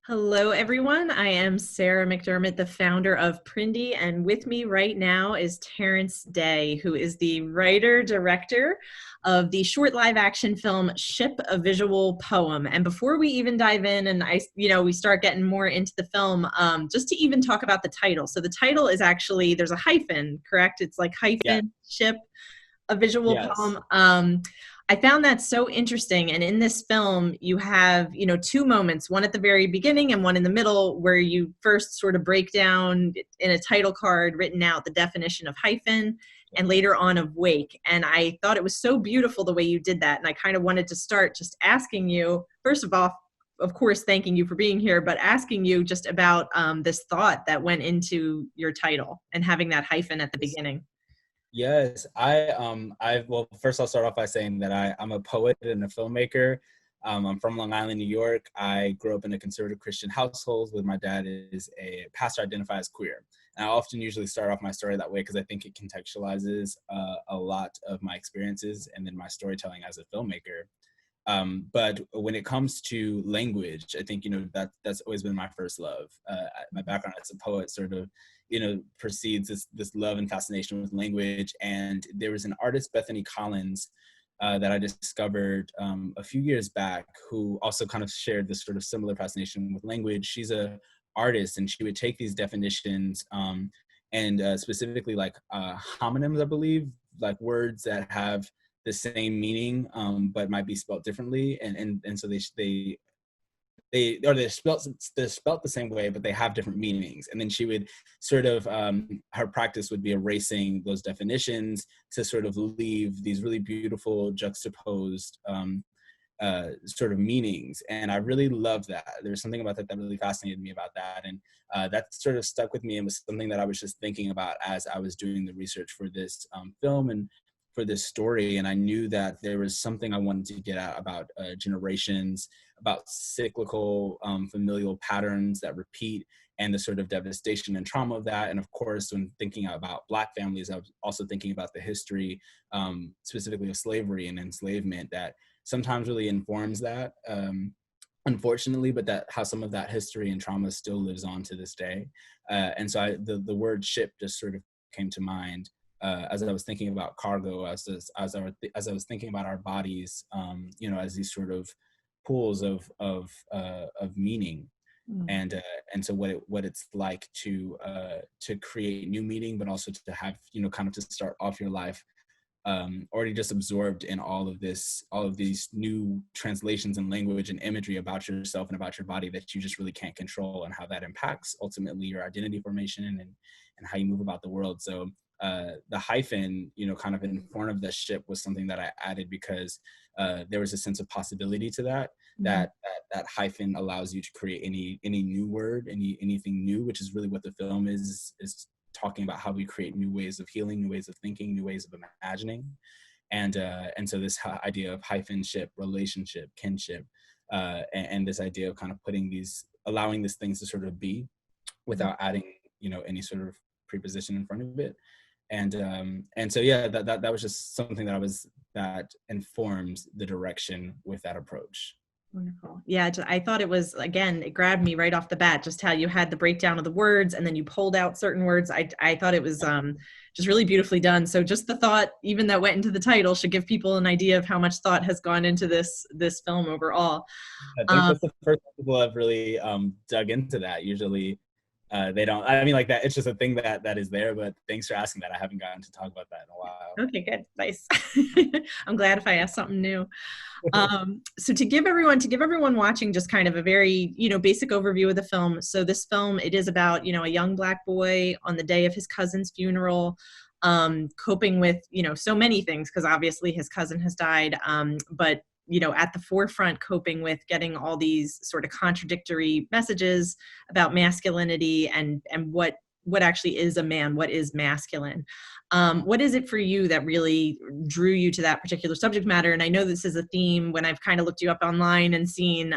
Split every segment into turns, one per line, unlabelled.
Hello, everyone. I am Sarah McDermott, the founder of PRINDIE, and with me right now is Terrance Daye, who is the writer-director of the short live-action film Ship: A Visual Poem. And before we even dive in and we start getting more into the film, just to even talk about the title. So the title is actually, there's a hyphen, correct? It's like
Yeah.
hyphen, ship, a visual
Yes.
poem. I found that so interesting. And in this film, you have, two moments, one at the very beginning and one in the middle, where you first sort of break down in a title card written out the definition of hyphen and later on of wake. And I thought it was so beautiful the way you did that. And I kind of wanted to start just asking you, first of course, thanking you for being here, but asking you just about this thought that went into your title and having that hyphen at the beginning.
Yes. Well, first I'll start off by saying that I'm a poet and a filmmaker. I'm from Long Island, New York. I grew up in a conservative Christian household with my dad is a pastor identified as queer. And I often usually start off my story that way because I think it contextualizes a lot of my experiences and then my storytelling as a filmmaker. But when it comes to language, I think, that's always been my first love. My background as a poet sort of, precedes this love and fascination with language. And there was an artist, Bethany Collins, that I discovered a few years back, who also kind of shared this sort of similar fascination with language. She's a artist, and she would take these definitions and specifically like homonyms, I believe, like words that have the same meaning, but might be spelled differently, and so they're spelled the same way, but they have different meanings. And then she would sort of her practice would be erasing those definitions to sort of leave these really beautiful juxtaposed sort of meanings. And I really loved that. There was something about that that really fascinated me about that, and that sort of stuck with me and was something that I was just thinking about as I was doing the research for this film and for this story. And I knew that there was something I wanted to get at about generations, about cyclical familial patterns that repeat, and the sort of devastation and trauma of that. And of course, when thinking about Black families, I was also thinking about the history, specifically of slavery and enslavement, that sometimes really informs that, unfortunately, but that how some of that history and trauma still lives on to this day. And so the word ship just sort of came to mind as I was thinking about cargo, as I was thinking about our bodies, as these sort of pools of meaning,
Mm.
and so what it's like to create new meaning, but also to have kind of to start off your life already just absorbed in all of these new translations and language and imagery about yourself and about your body that you just really can't control, and how that impacts ultimately your identity formation and how you move about the world. So the hyphen, kind of in front of the ship was something that I added because there was a sense of possibility to that.
Mm.
That hyphen allows you to create any new word, anything new, which is really what the film is talking about, how we create new ways of healing, new ways of thinking, new ways of imagining. And so this idea of hyphen ship, relationship, kinship, and this idea of kind of allowing these things to sort of be without adding any sort of preposition in front of it. And so yeah, that was just something that informed the direction with that approach.
Wonderful. Yeah, I thought it was, again, it grabbed me right off the bat, just how you had the breakdown of the words and then you pulled out certain words. I thought it was just really beautifully done. So just the thought, even that went into the title, should give people an idea of how much thought has gone into this film overall.
I think
Um,
that's the first time people have really dug into that. Usually they don't. I mean, like that. It's just a thing that is there. But thanks for asking that. I haven't gotten to talk about that in a while.
okay, good, nice. I'm glad if I asked something new. So to give everyone watching just kind of a very, basic overview of the film. So this film, it is about, a young Black boy on the day of his cousin's funeral, coping with, so many things, because obviously his cousin has died. But at the forefront, coping with getting all these sort of contradictory messages about masculinity and what actually is a man, what is masculine. What is it for you that really drew you to that particular subject matter? And I know this is a theme when I've kind of looked you up online and seen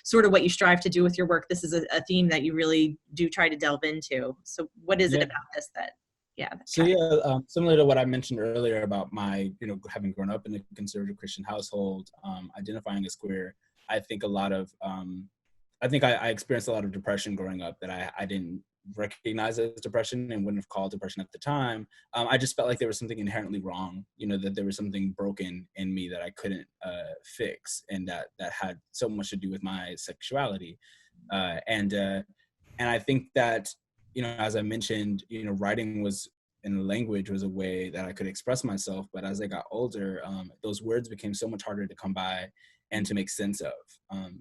sort of what you strive to do with your work. This is a theme that you really do try to delve into. So what is it
Yeah.
about this that, yeah, that
So
kind
yeah, similar to what I mentioned earlier about my, having grown up in a conservative Christian household, identifying as queer, I think a lot of I think I experienced a lot of depression growing up that I didn't recognize as depression and wouldn't have called depression at the time. I just felt like there was something inherently wrong, that there was something broken in me that I couldn't fix, and that had so much to do with my sexuality. And I think that, as I mentioned, writing was in language was a way that I could express myself. But as I got older, those words became so much harder to come by and to make sense of.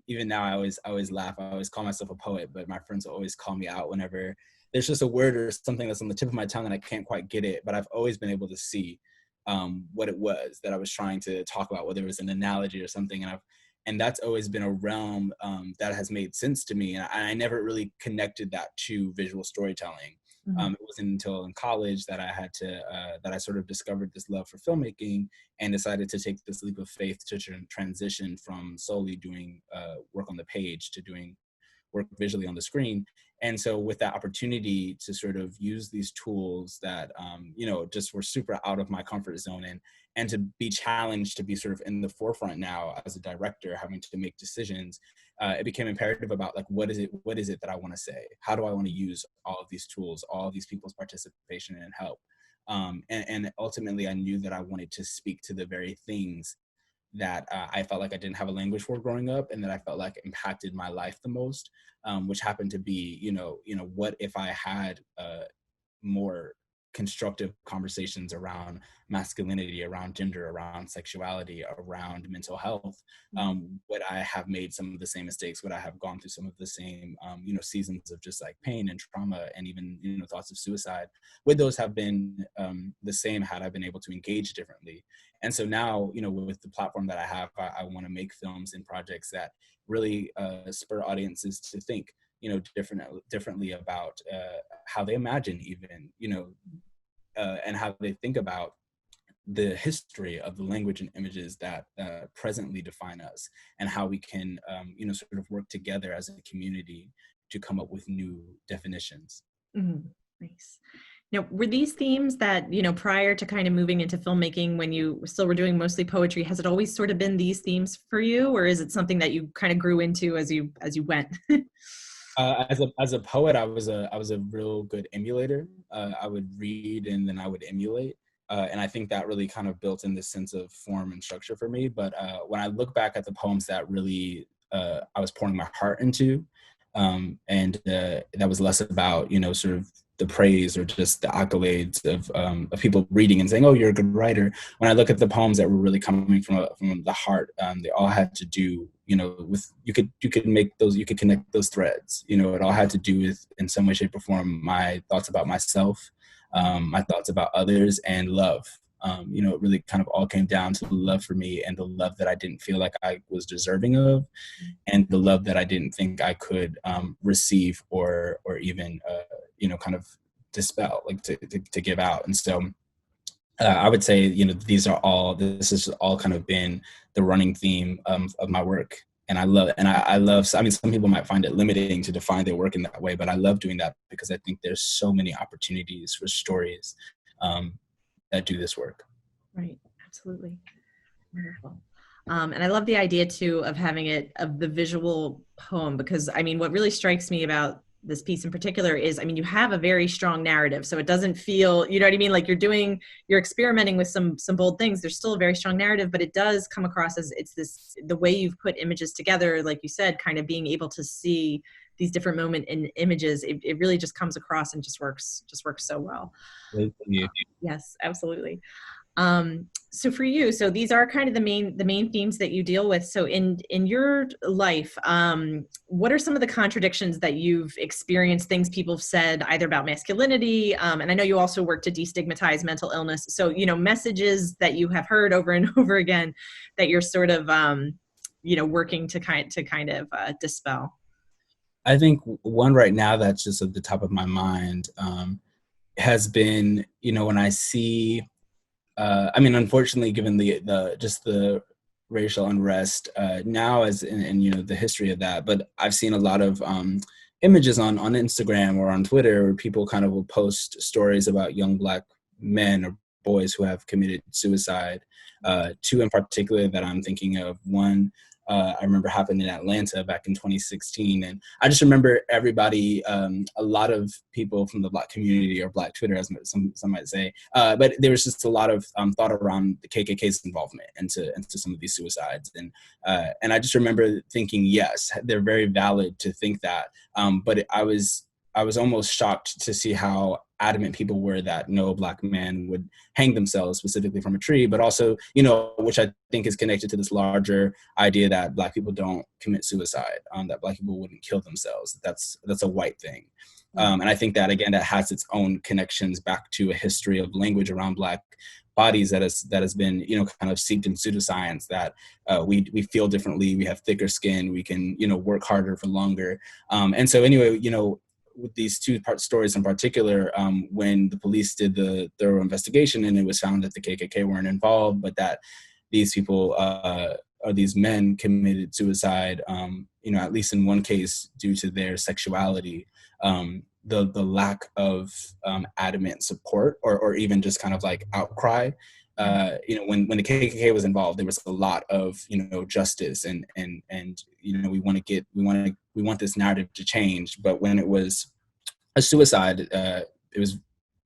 Even now, I always laugh. I always call myself a poet, but my friends always call me out whenever there's just a word or something that's on the tip of my tongue and I can't quite get it. But I've always been able to see what it was that I was trying to talk about, whether it was an analogy or something. And that's always been a realm that has made sense to me. And I never really connected that to visual storytelling.
Mm-hmm.
It wasn't until in college that I sort of discovered this love for filmmaking and decided to take this leap of faith to transition from solely doing work on the page to doing work visually on the screen. And so with that opportunity to sort of use these tools that, just were super out of my comfort zone, and to be challenged to be sort of in the forefront now as a director, having to make decisions, it became imperative about like, what is it that I want to say? How do I want to use all of these tools, all of these people's participation and help? And ultimately I knew that I wanted to speak to the very things that I felt like I didn't have a language for growing up, and that I felt like impacted my life the most, which happened to be, what if I had more constructive conversations around masculinity, around gender, around sexuality, around mental health? Would I have made some of the same mistakes? Would I have gone through some of the same, seasons of just like pain and trauma and even, thoughts of suicide? Would those have been the same had I been able to engage differently? And so now, with the platform that I have, I want to make films and projects that really spur audiences to think, differently about how they imagine even, and how they think about the history of the language and images that presently define us, and how we can, sort of work together as a community to come up with new definitions.
Mm-hmm. Nice. Now, were these themes that, prior to kind of moving into filmmaking, when you still were doing mostly poetry, has it always sort of been these themes for you, or is it something that you kind of grew into as you went?
As a poet, I was a real good emulator. I would read and then I would emulate, and I think that really kind of built in this sense of form and structure for me. But when I look back at the poems that really I was pouring my heart into, and that was less about, sort of the praise or just the accolades of people reading and saying, "Oh, you're a good writer." When I look at the poems that were really coming from the heart, they all had to do, with you could connect those threads. It all had to do with, in some way, shape, or form, my thoughts about myself, my thoughts about others, and love. It really kind of all came down to the love for me, and the love that I didn't feel like I was deserving of, and the love that I didn't think I could receive or even kind of dispel, like to give out. And so I would say, this has all kind of been the running theme of my work. And I love, I mean, some people might find it limiting to define their work in that way, but I love doing that because I think there's so many opportunities for stories that do this work.
Right. Absolutely. Wonderful. And I love the idea too of having it of the visual poem, because I mean, what really strikes me about this piece in particular is, I mean, you have a very strong narrative, so it doesn't feel, you know what I mean? Like you're experimenting with some bold things. There's still a very strong narrative, but it does come across as the way you've put images together, like you said, kind of being able to see these different moment in images. It really just comes across and just works so well.
Thank you.
Yes, absolutely. So for you, so these are kind of the main themes that you deal with. So in your life, what are some of the contradictions that you've experienced, things people have said either about masculinity, and I know you also work to destigmatize mental illness. So, messages that you have heard over and over again that you're sort of, working to kind of dispel.
I think one right now that's just at the top of my mind has been, when I see, I mean, unfortunately, given the racial unrest now, as in the history of that, but I've seen a lot of images on Instagram or on Twitter where people kind of will post stories about young Black men or boys who have committed suicide. Two in particular that I'm thinking of. One I remember happened in Atlanta back in 2016. And I just remember everybody, a lot of people from the Black community, or Black Twitter, as some might say, but there was just a lot of thought around the KKK's involvement into some of these suicides. And I just remember thinking, yes, they're very valid to think that. But I was almost shocked to see how adamant people were that no Black man would hang themselves specifically from a tree, but also, which I think is connected to this larger idea that Black people don't commit suicide, that Black people wouldn't kill themselves. That's a white thing. And I think that, again, that has its own connections back to a history of language around Black bodies that has been, kind of steeped in pseudoscience, that we feel differently, we have thicker skin, we can, work harder for longer. And so anyway, with these two-part stories in particular, when the police did the thorough investigation and it was found that the KKK weren't involved, but that these people or these men committed suicide, at least in one case due to their sexuality, the lack of adamant support or even just kind of like outcry. When the KKK was involved, there was a lot of justice and we want this narrative to change. But when it was a suicide, it was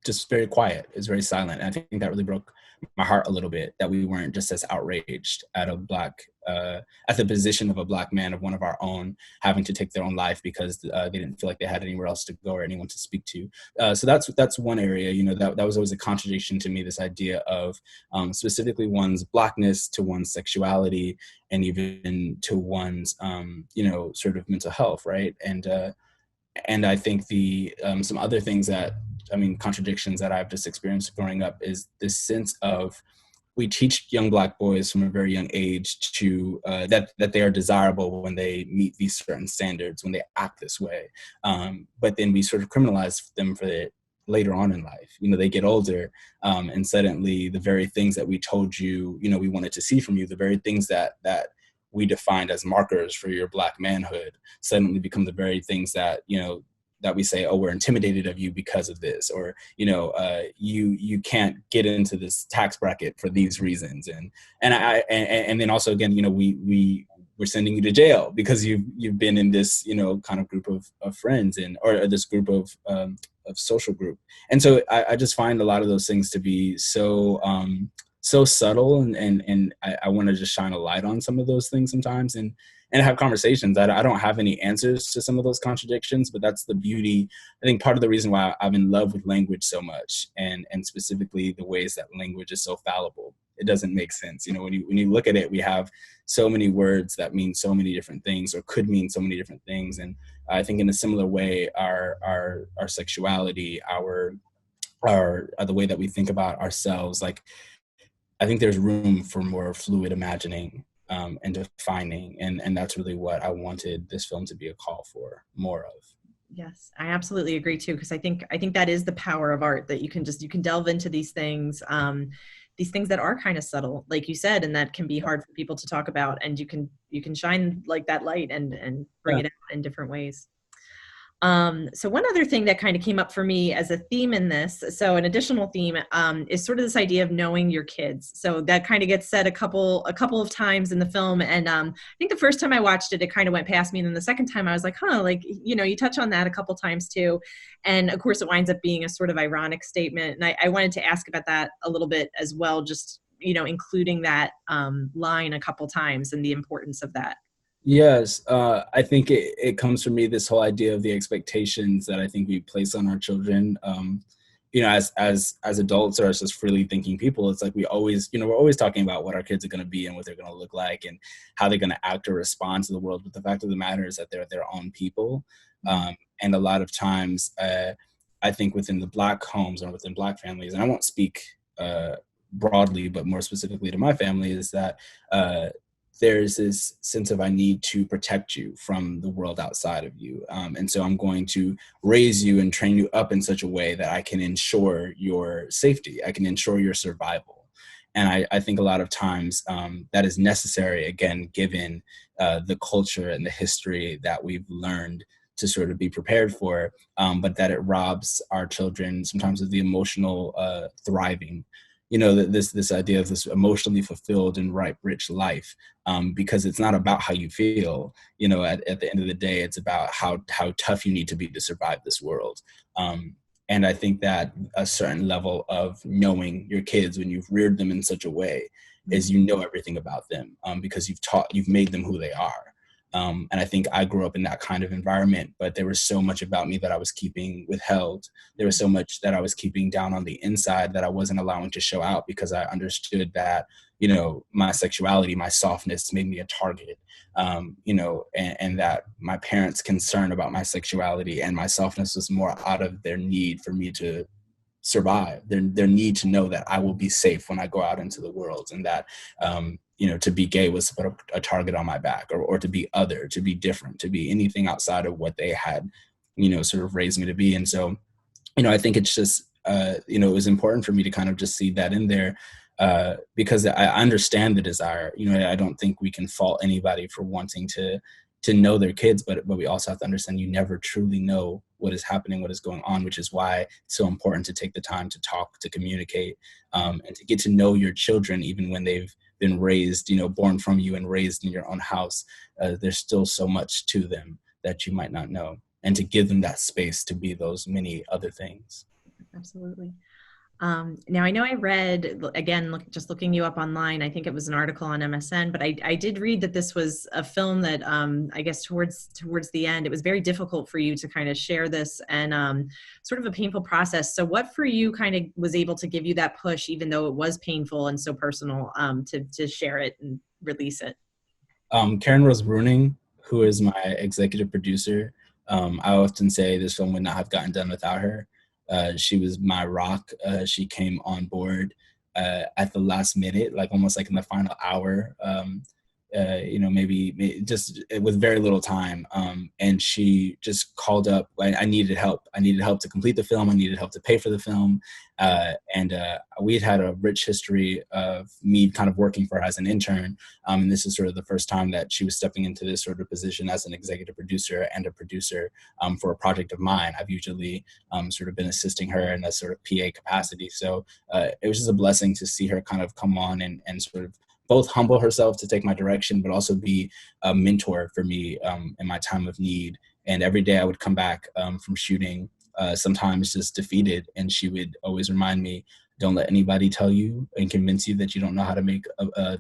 just very quiet. It was very silent. And I think that really broke my heart a little bit, that we weren't just as outraged at at the position of a Black man, of one of our own, having to take their own life because they didn't feel like they had anywhere else to go or anyone to speak to. So that's one area, that was always a contradiction to me, this idea of specifically one's Blackness to one's sexuality and even to one's, sort of mental health, right? And I think some other things contradictions that I've just experienced growing up is this sense of, we teach young Black boys from a very young age to that they are desirable when they meet these certain standards, when they act this way. But then we sort of criminalize them for it later on in life. They get older, and suddenly the very things that we told you, we wanted to see from you, the very things that we defined as markers for your Black manhood, suddenly become the very things that, that we say, oh, we're intimidated of you because of this, or, you can't get into this tax bracket for these reasons. And then also, again, we're sending you to jail because you've been in this, kind of group of friends or this group of social group. And so I just find a lot of those things to be so subtle, and I want to just shine a light on some of those things sometimes and have conversations. I don't have any answers to some of those contradictions, but that's the beauty. I think part of the reason why I'm in love with language so much, and specifically the ways that language is so fallible. It doesn't make sense. When you look at it, we have so many words that mean so many different things, or could mean so many different things. And I think in a similar way, our sexuality, the way that we think about ourselves, like, I think there's room for more fluid imagining and defining, and that's really what I wanted this film to be a call for more of.
Yes, I absolutely agree too, because I think that is the power of art, that you can delve into these things that are kind of subtle, like you said, and that can be hard for people to talk about, and you can shine like that light and bring it out in different ways. So one other thing that kind of came up for me as a theme in this, so an additional theme, is sort of this idea of knowing your kids. So that kind of gets said a couple of times in the film. And I think the first time I watched it, it kind of went past me. And then the second time I was like, like, you touch on that a couple times too. And of course it winds up being a sort of ironic statement. And I wanted to ask about that a little bit as well, just, including that line a couple times and the importance of that.
Yes, I think it comes from me, this whole idea of the expectations that I think we place on our children. As adults or as just freely thinking people, it's like we always, we're always talking about what our kids are going to be and what they're going to look like and how they're going to act or respond to the world. But the fact of the matter is that they're their own people. And a lot of times, I think within the Black homes or within Black families, and I won't speak broadly, but more specifically to my family, is that there's this sense of, I need to protect you from the world outside of you. And so I'm going to raise you and train you up in such a way that I can ensure your safety. I can ensure your survival. And I think a lot of times that is necessary, again, given the culture and the history that we've learned to sort of be prepared for, but that it robs our children sometimes of the emotional thriving. this idea of this emotionally fulfilled and ripe, rich life, because it's not about how you feel. At the end of the day, it's about how tough you need to be to survive this world. And I think that a certain level of knowing your kids when you've reared them in such a way is you know everything about them, because you've made them who they are. And I think I grew up in that kind of environment, but there was so much about me that I was keeping withheld. There was so much that I was keeping down on the inside that I wasn't allowing to show out, because I understood that, my sexuality, my softness made me a target, and that my parents' concern about my sexuality and my softness was more out of their need for me to survive, their need to know that I will be safe when I go out into the world, and that to be gay was to put a target on my back, or to be other, to be different, to be anything outside of what they had sort of raised me to be. And so I think it's just it was important for me to kind of just see that in there, because I understand the desire. I don't think we can fault anybody for wanting to know their kids, but we also have to understand you never truly know what is happening, what is going on, which is why it's so important to take the time to talk, to communicate, and to get to know your children, even when they've been raised, born from you and raised in your own house. There's still so much to them that you might not know, and to give them that space to be those many other things.
Absolutely. Now I know I read, again, just looking you up online, I think it was an article on MSN, but I did read that this was a film that I guess towards the end, it was very difficult for you to kind of share this, and sort of a painful process. So what for you kind of was able to give you that push, even though it was painful and so personal, to share it and release it?
Karen Rose Bruning, who is my executive producer, I often say this film would not have gotten done without her. She was my rock. She came on board at the last minute, like almost like in the final hour, maybe just with very little time. And she just called up. I needed help. I needed help to complete the film. I needed help to pay for the film. And we had a rich history of me kind of working for her as an intern. And this is sort of the first time that she was stepping into this sort of position as an executive producer and a producer for a project of mine. I've usually sort of been assisting her in a sort of PA capacity. So it was just a blessing to see her kind of come on and sort of both humble herself to take my direction, but also be a mentor for me in my time of need. And every day I would come back from shooting, sometimes just defeated, and she would always remind me, don't let anybody tell you and convince you that you don't know how to make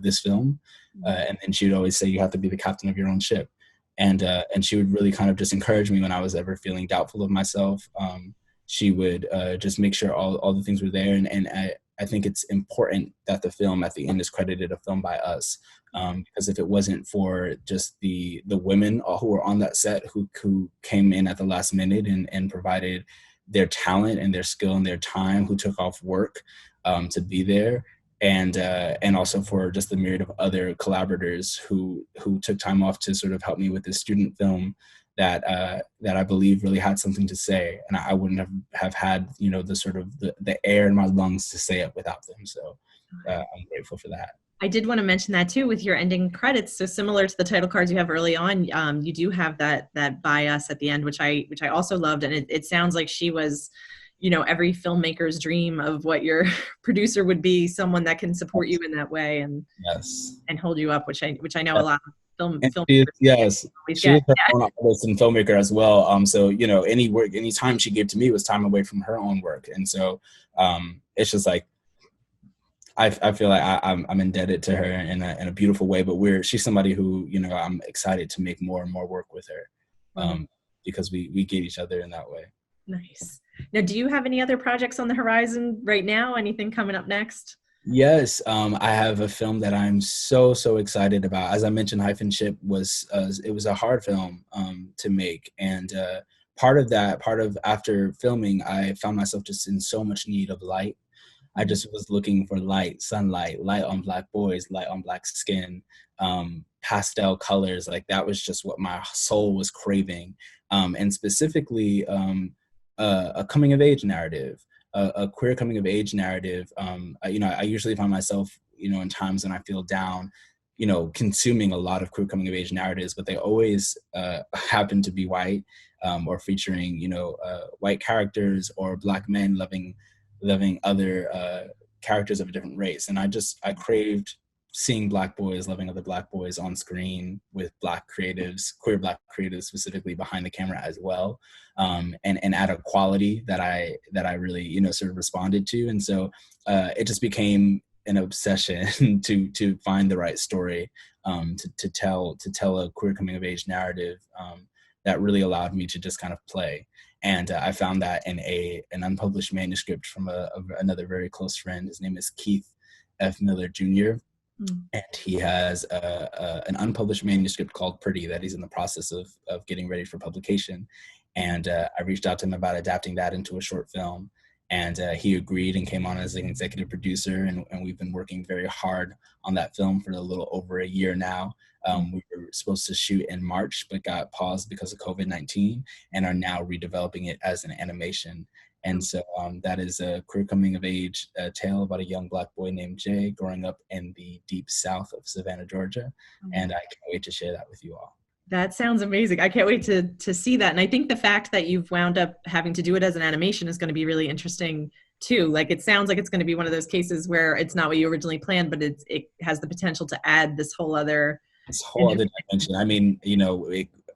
this film. And then she would always say, you have to be the captain of your own ship. And she would really kind of just encourage me when I was ever feeling doubtful of myself. She would just make sure all the things were there. And I think it's important that the film at the end is credited a film by us, because if it wasn't for just the women who were on that set who came in at the last minute and provided their talent and their skill and their time, who took off work to be there, and also for just the myriad of other collaborators who took time off to sort of help me with this student film, that I believe really had something to say, and I wouldn't have had the sort of the air in my lungs to say it without them. So I'm grateful for that.
I did want to mention that too with your ending credits. So similar to the title cards you have early on, you do have that by us at the end, which I also loved, and it sounds like she was, every filmmaker's dream of what your producer would be, someone that can support you in that way and
Yes,
and hold you up, which I know a lot of film.
Yes, she
get.
is her own artist and filmmaker as well. So any time she gave to me was time away from her own work, and so it's just like I feel like I'm indebted to her in a beautiful way. But she's somebody who I'm excited to make more and more work with her, because we get each other in that way.
Nice. Now, do you have any other projects on the horizon right now? Anything coming up next?
Yes, I have a film that I'm so excited about. As I mentioned, Hyphen Ship was a hard film to make, and part of after filming, I found myself just in so much need of light. I just was looking for light, sunlight, light on Black boys, light on Black skin, pastel colors. Like that was just what my soul was craving, and specifically a coming of age narrative. A queer coming of age narrative. I usually find myself, in times when I feel down, consuming a lot of queer coming of age narratives, but they always happen to be white, or featuring, white characters or Black men loving other characters of a different race. And I craved seeing Black boys loving other Black boys on screen with Black creatives, queer Black creatives specifically behind the camera as well, and at a quality that I really, you know, sort of responded to. And so it just became an obsession to find the right story, to tell a queer coming of age narrative, that really allowed me to just kind of play. And I found that in an unpublished manuscript from another very close friend. His name is Keith F. Miller Jr. And he has an unpublished manuscript called PRINDIE that he's in the process of getting ready for publication. And I reached out to him about adapting that into a short film. And he agreed and came on as an executive producer. And we've been working very hard on that film for a little over a year now. We were supposed to shoot in March, but got paused because of COVID-19, and are now redeveloping it as an animation. And so that is a queer coming of age tale about a young Black boy named Jay growing up in the deep South of Savannah, Georgia. And I can't wait to share that with you all.
That sounds amazing. I can't wait to see that. And I think the fact that you've wound up having to do it as an animation is going to be really interesting too. Like, it sounds like it's going to be one of those cases where it's not what you originally planned, but it has the potential to add this whole other
dimension. I mean, you know,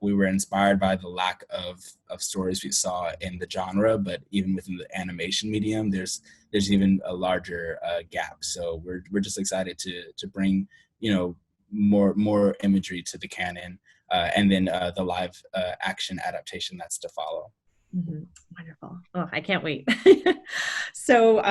we were inspired by the lack of stories we saw in the genre, but even within the animation medium, there's even a larger gap. So we're just excited to bring, you know, more imagery to the canon, and then the live action adaptation that's to follow.
Mm-hmm. Wonderful. Oh, I can't wait. So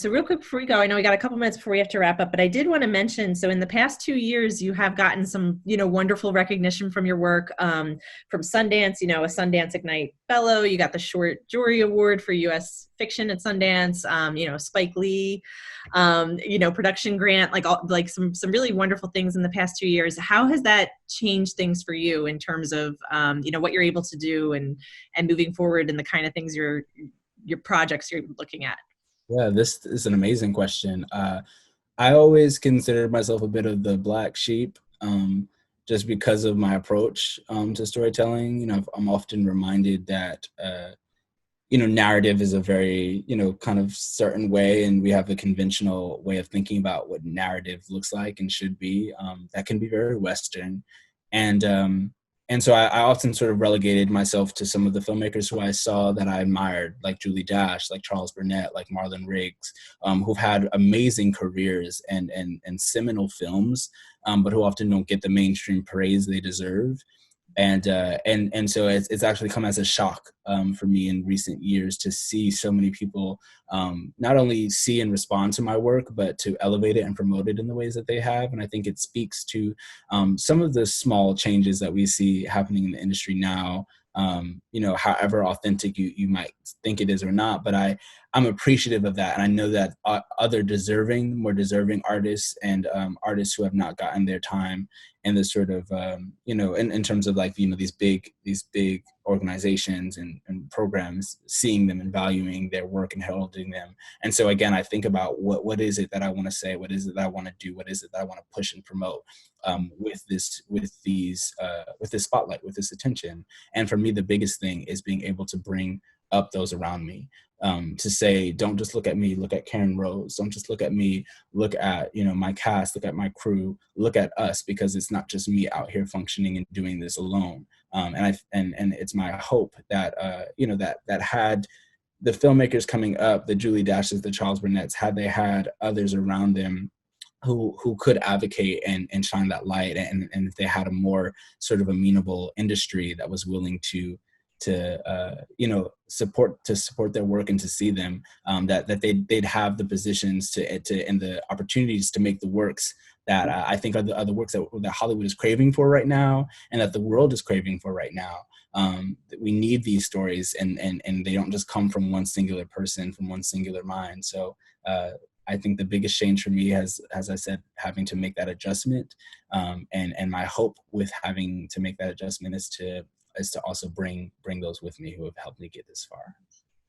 real quick before we go, I know we got a couple minutes before we have to wrap up, but I did want to mention, so in the past 2 years, you have gotten some, you know, wonderful recognition from your work, from Sundance, you know, a Sundance Ignite Fellow. You got the Short Jury Award for U.S. Fiction at Sundance, you know, Spike Lee, you know, production grant, like some really wonderful things in the past 2 years. How has that changed things for you in terms of, you know, what you're able to do and moving forward and the kind of things your projects you're looking at?
Yeah, this is an amazing question. I always considered myself a bit of the black sheep, just because of my approach to storytelling. You know, I'm often reminded that you know, narrative is a very, you know, kind of certain way, and we have a conventional way of thinking about what narrative looks like and should be, that can be very Western. And so I often sort of relegated myself to some of the filmmakers who I saw that I admired, like Julie Dash, like Charles Burnett, like Marlon Riggs, who've had amazing careers and seminal films, but who often don't get the mainstream praise they deserve. And so it's actually come as a shock for me in recent years to see so many people not only see and respond to my work, but to elevate it and promote it in the ways that they have. And I think it speaks to some of the small changes that we see happening in the industry now, you know, however authentic you might think it is or not. But I'm appreciative of that. And I know that other more deserving artists and artists who have not gotten their time and the sort of, you know, in terms of like, you know, these big organizations and programs, seeing them and valuing their work and heralding them. And so again, I think about what is it that I want to say? What is it that I want to do? What is it that I want to push and promote with this spotlight, with this attention? And for me, the biggest thing is being able to bring up those around me, to say, don't just look at me, look at Karen Rose. Don't just look at me, look at, you know, my cast, look at my crew, look at us, because it's not just me out here functioning and doing this alone. And it's my hope that, you know, that had the filmmakers coming up, the Julie Dashes, the Charles Burnett's, had they had others around them who could advocate and shine that light, and if they had a more sort of amenable industry that was willing to you know, support their work and to see them, that they'd have the positions to and the opportunities to make the works that I think are the works that Hollywood is craving for right now, and that the world is craving for right now. We need these stories, and they don't just come from one singular person, from one singular mind. So I think the biggest change for me has, as I said, having to make that adjustment, and my hope with having to make that adjustment is to also bring those with me who have helped me get this far.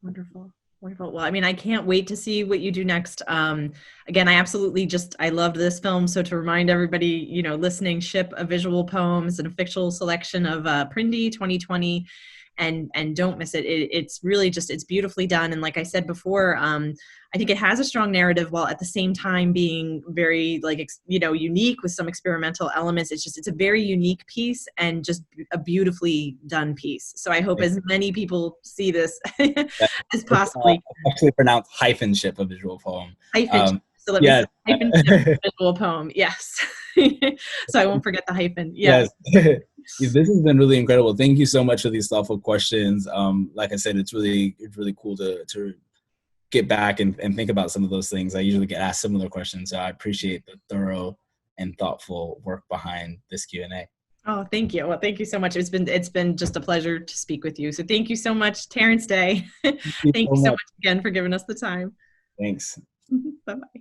Wonderful. Wonderful. Well, I mean, I can't wait to see what you do next. Again, I loved this film. So to remind everybody, you know, listening, ship a visual poems and a fictional selection of PRINDIE 2020. and don't miss it. It's really just, it's beautifully done. And like I said before, I think it has a strong narrative while at the same time being very like, unique with some experimental elements. It's a very unique piece and just a beautifully done piece. So I hope as many people see this as possibly.
Actually pronounced hyphen ship, a visual poem.
Hyphen. So let me
Yes.
say hyphen ship visual poem. Yes. So I won't forget the hyphen. Yes.
This has been really incredible. Thank you so much for these thoughtful questions. Like I said, it's really cool to get back and think about some of those things. I usually get asked similar questions, so I appreciate the thorough and thoughtful work behind this Q&A.
Oh, thank you. Well, thank you so much. It's been just a pleasure to speak with you. So thank you so much, Terrance, Daye. Thank you so much again for giving us the time.
Thanks.
Bye-bye.